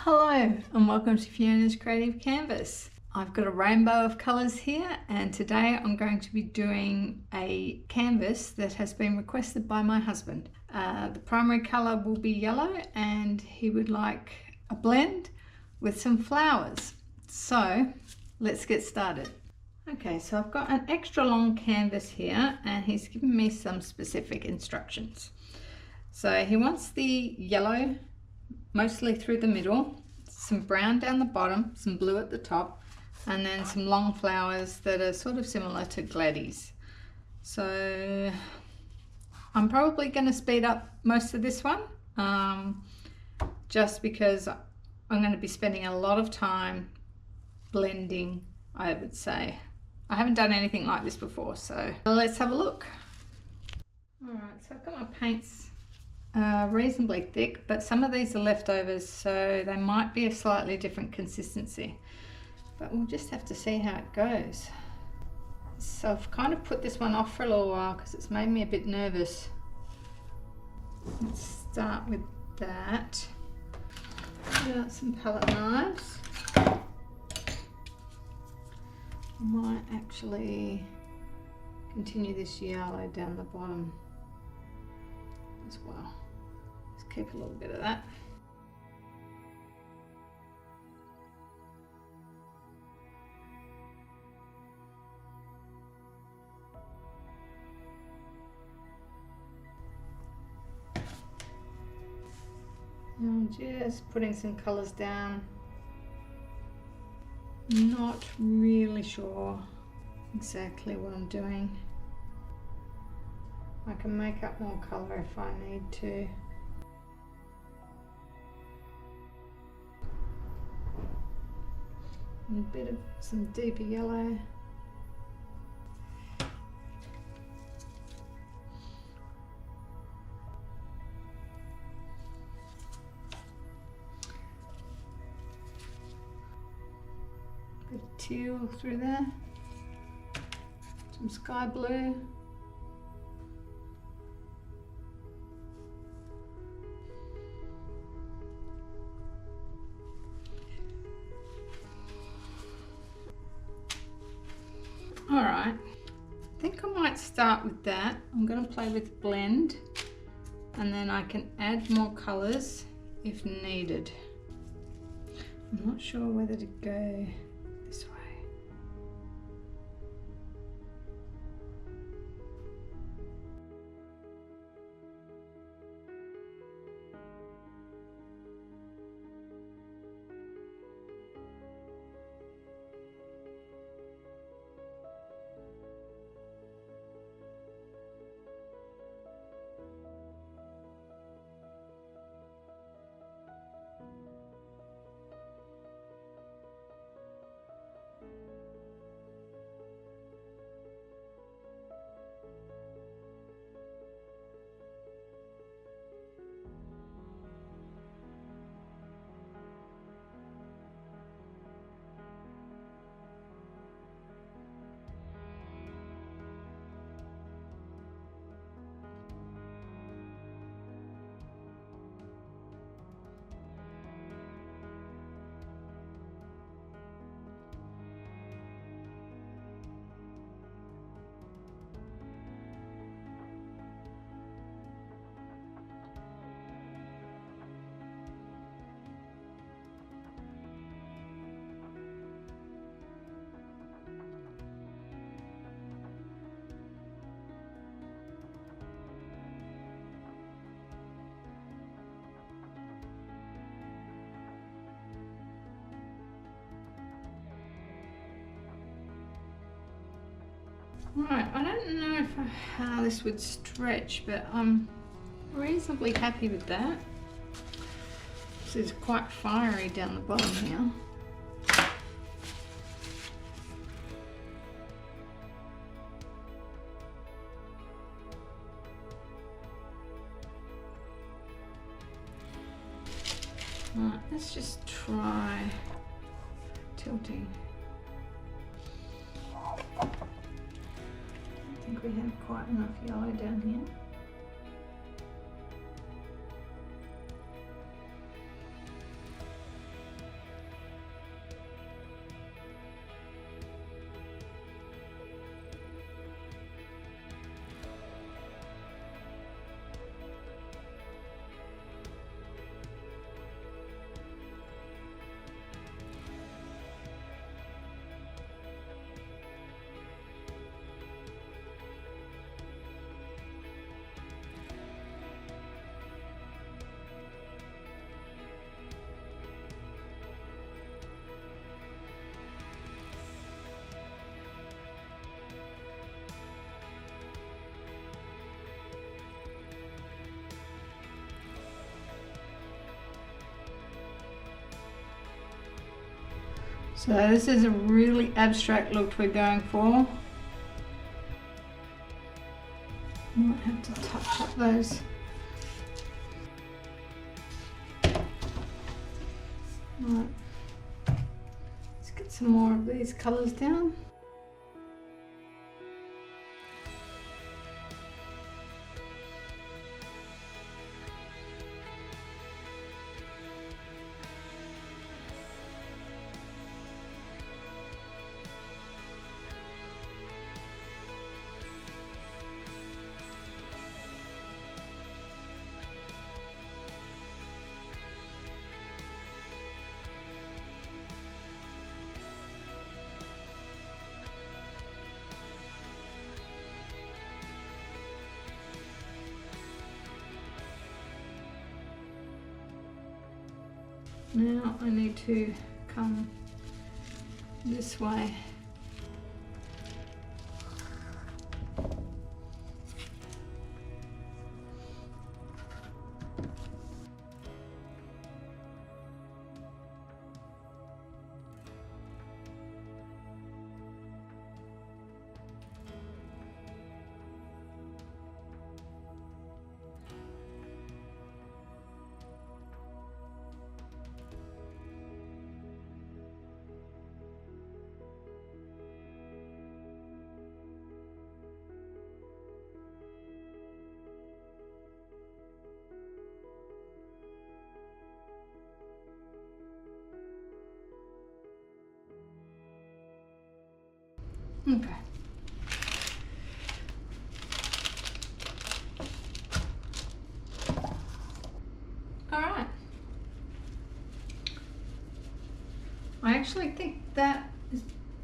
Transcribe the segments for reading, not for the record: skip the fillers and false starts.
Hello and welcome to Fiona's Creative Canvas. I've got a rainbow of colours here and today I'm going to be doing a canvas that has been requested by my husband. The primary colour will be yellow and he would like a blend with some flowers. So let's get started. Okay, so I've got an extra long canvas here and he's given me some specific instructions. So he wants the yellow mostly through the middle, some brown down the bottom, some blue at the top, and then some long flowers that are sort of similar to Gladies. So I'm probably going to speed up most of this one just because I'm going to be spending a lot of time blending, I would say. I haven't done anything like this before, so let's have a look. Alright, so I've got my paints reasonably thick, but some of these are leftovers, so they might be a slightly different consistency, but we'll just have to see how it goes. So I've kind of put this one off for a little while because it's made me a bit nervous. Let's start with that. Get out some palette knives. I might actually continue this yellow down the bottom as well. Let's keep a little bit of that. Now I'm just putting some colours down. Not really sure exactly what I'm doing. I can make up more colour if I need to. And a bit of some deeper yellow. Bit of teal through there. Some sky blue. Alright, I think I might start with that. I'm going to play with blend and then I can add more colours if needed. I'm not sure whether to go this way. Right, I don't know how this would stretch, but I'm reasonably happy with that. This is quite fiery down the bottom here. Right, let's just try tilting. I think we have quite enough yellow down here. So this is a really abstract look we're going for. Might have to touch up those. Right. Let's get some more of these colours down. Now I need to come this way. Okay. All right. I actually think that is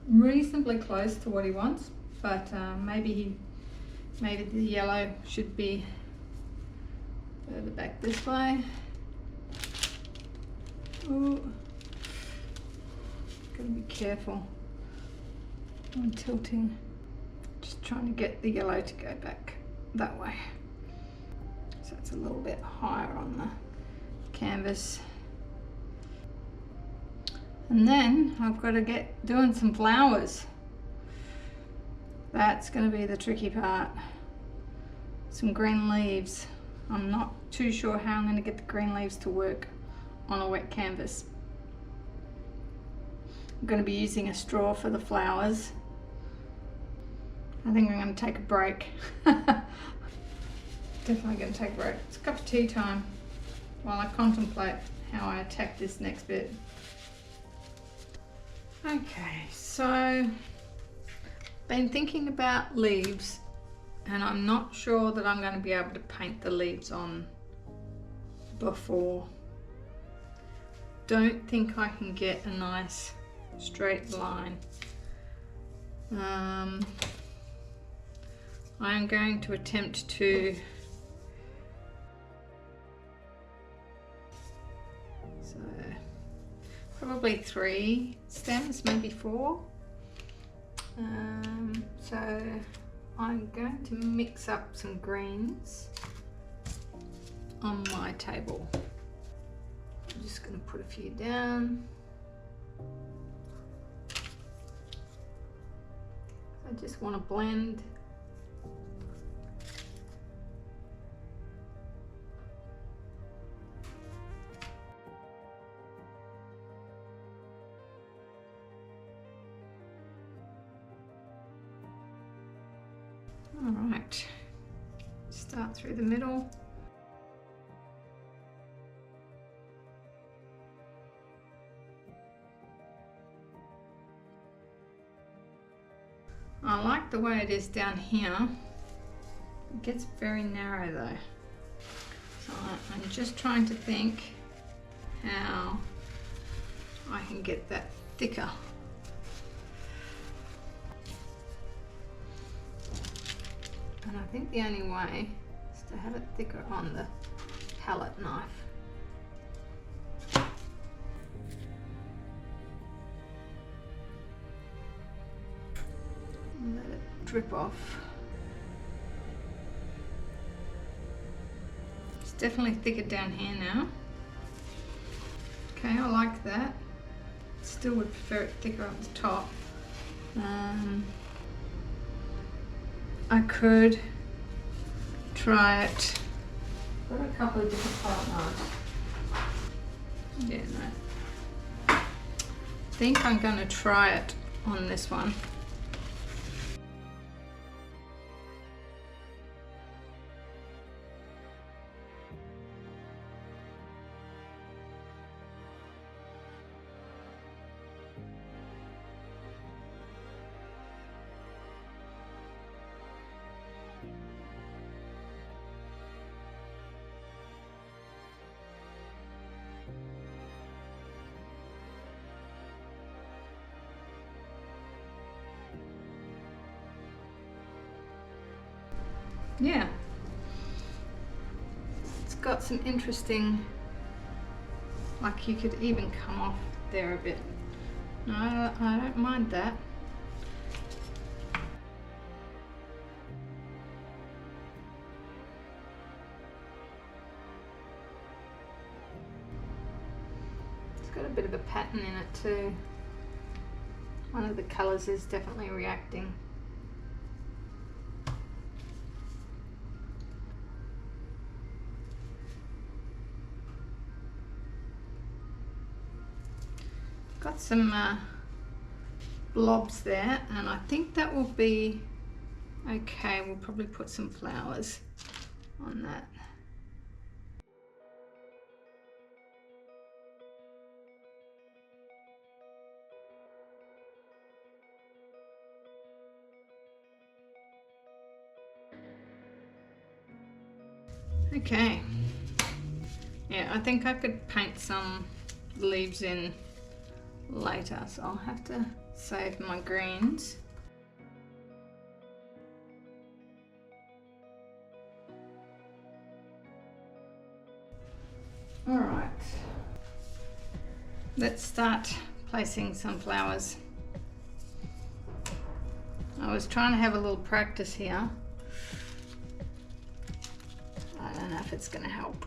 reasonably close to what he wants, but maybe the yellow should be further back this way. Ooh. Gotta be careful. I'm tilting, just trying to get the yellow to go back that way. So it's a little bit higher on the canvas. And then I've got to get doing some flowers. That's going to be the tricky part. Some green leaves. I'm not too sure how I'm going to get the green leaves to work on a wet canvas. I'm going to be using a straw for the flowers. I think I'm going to take a break. Definitely going to take a break. It's a cup of tea time while I contemplate how I attack this next bit. Okay, so been thinking about leaves, and I'm not sure that I'm going to be able to paint the leaves on before. Don't think I can get a nice straight line. I am going to attempt to probably 3 stems, maybe 4. So I'm going to mix up some greens on my table. I'm just going to put a few down. I just want to blend. All right, start through the middle. I like the way it is down here. It gets very narrow though. So I'm just trying to think how I can get that thicker. And I think the only way is to have it thicker on the palette knife. And let it drip off. It's definitely thicker down here now. Okay, I like that. It's still would prefer it thicker on the top. I could try it. Got a couple of different palette knives. Yeah, no. I think I'm going to try it on this one. Yeah, it's got some interesting, like you could even come off there a bit. No, I don't mind that. It's got a bit of a pattern in it too. One of the colours is definitely reacting. Got some blobs there, and I think that will be okay. We'll probably put some flowers on that. Okay. Yeah, I think I could paint some leaves in later, so I'll have to save my greens. All right, let's start placing some flowers. I was trying to have a little practice here. I don't know if it's going to help.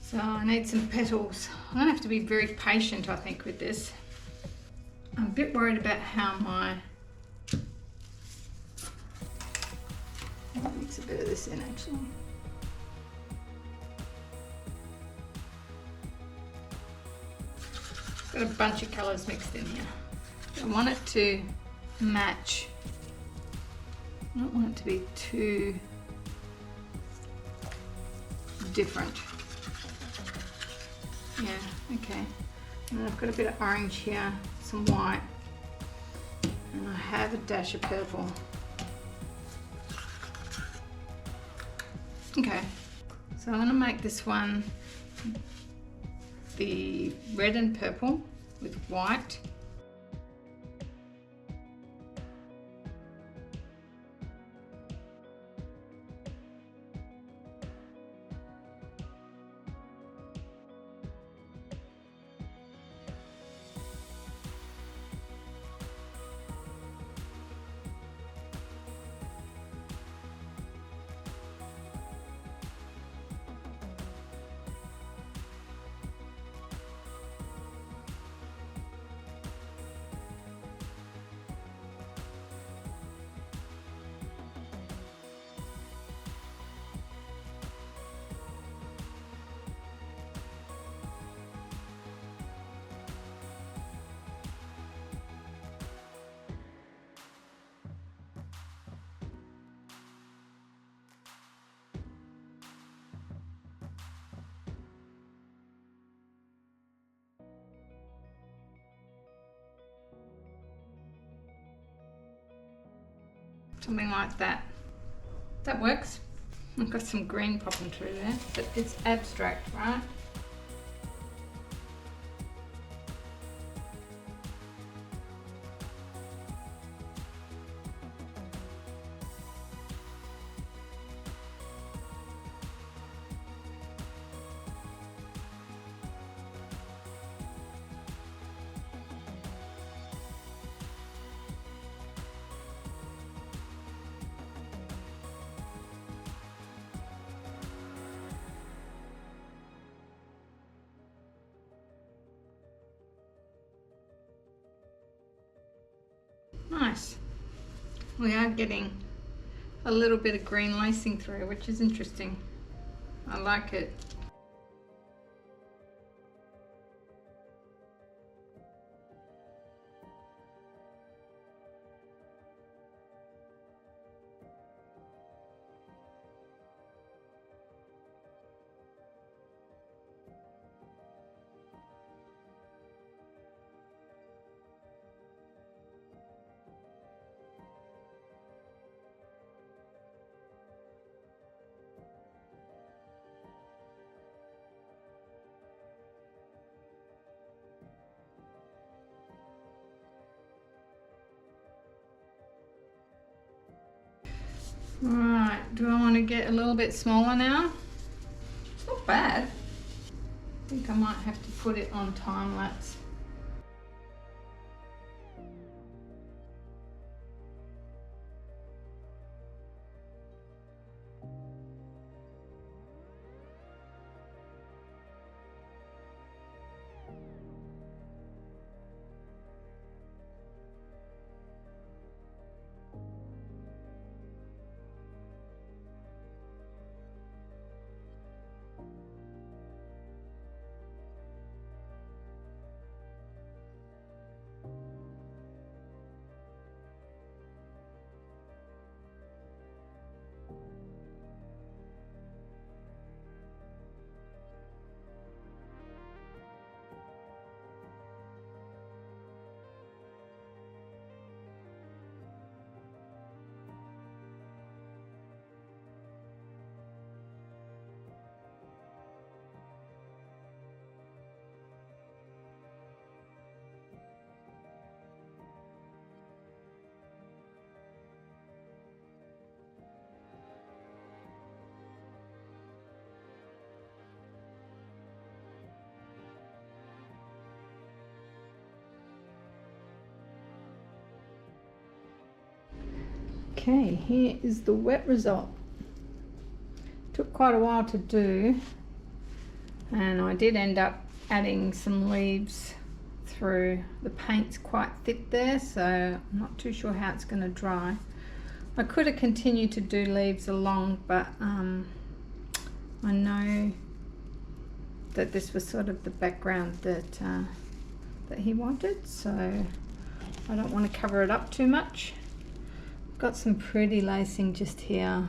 So I need some petals. I'm going to have to be very patient, I think, with this. I'm a bit worried about how my... I'll mix a bit of this in actually. Got a bunch of colours mixed in here. I want it to match. I don't want it to be too different. Yeah, okay. And I've got a bit of orange here, some white, and I have a dash of purple. Okay, so I'm going to make this one the red and purple with white. Something like that. That works. I've got some green popping through there, but it's abstract, right? Nice. We are getting a little bit of green lacing through, which is interesting. I like it. Right, do I want to get a little bit smaller now? It's not bad. I think I might have to put it on time lapse. Okay, here is the wet result. Took quite a while to do, and I did end up adding some leaves through. The paint's quite thick there, so I'm not too sure how it's going to dry. I could have continued to do leaves along, but I know that this was sort of the background that he wanted, so I don't want to cover it up too much. Got some pretty lacing just here.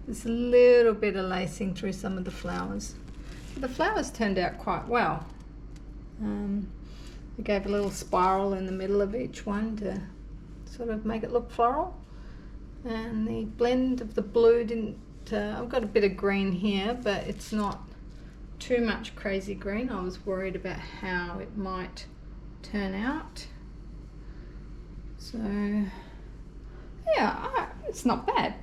There's a little bit of lacing through some of the flowers. But the flowers turned out quite well. I gave a little spiral in the middle of each one to sort of make it look floral. And the blend of the blue didn't, I've got a bit of green here, but it's not too much crazy green. I was worried about how it might turn out. So yeah, it's not bad.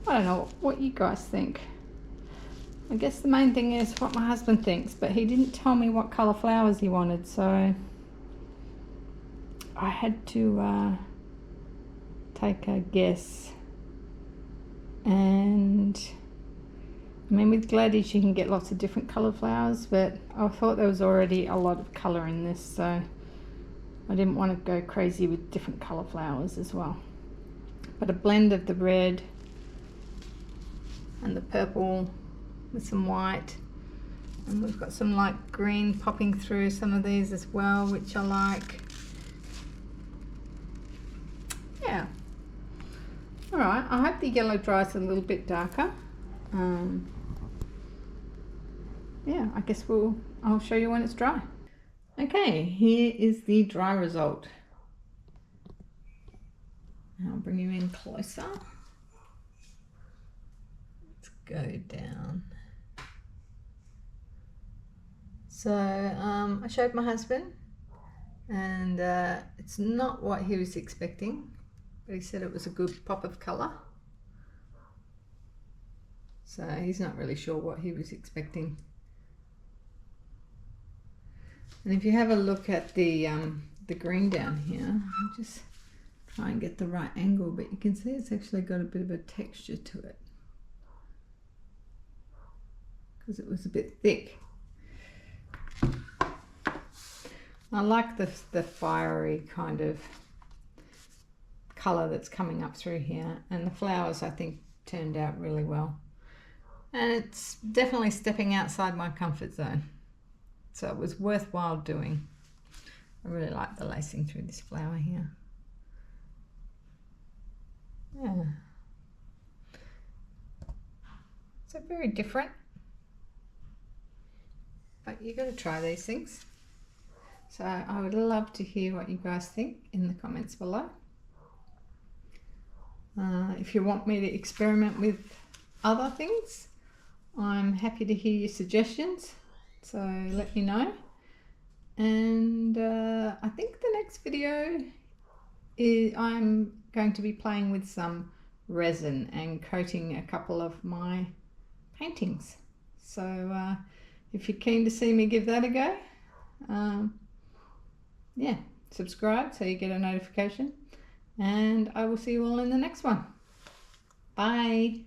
I don't know what you guys think. I guess the main thing is what my husband thinks, but he didn't tell me what colour flowers he wanted, so I had to take a guess. And I mean, with Gladys you can get lots of different colour flowers, but I thought there was already a lot of colour in this, so I didn't want to go crazy with different colour flowers as well. But a blend of the red and the purple with some white, and we've got some light green popping through some of these as well, which I like. Yeah. Alright, I hope the yellow dries a little bit darker. Yeah, I guess I'll show you when it's dry. Okay, here is the dry result. I'll bring you in closer. Let's go down. So I showed my husband, and it's not what he was expecting, but he said it was a good pop of colour. So he's not really sure what he was expecting. And if you have a look at the green down here, I'll just try and get the right angle, but you can see it's actually got a bit of a texture to it because it was a bit thick. I like the fiery kind of colour that's coming up through here, and the flowers I think turned out really well. And it's definitely stepping outside my comfort zone. So it was worthwhile doing. I really like the lacing through this flower here. Yeah. So very different. But you got to try these things. So I would love to hear what you guys think in the comments below. If you want me to experiment with other things, I'm happy to hear your suggestions. So let me know. And I think the next video is I'm going to be playing with some resin and coating a couple of my paintings. So if you're keen to see me give that a go, yeah, subscribe so you get a notification, and I will see you all in the next one. Bye.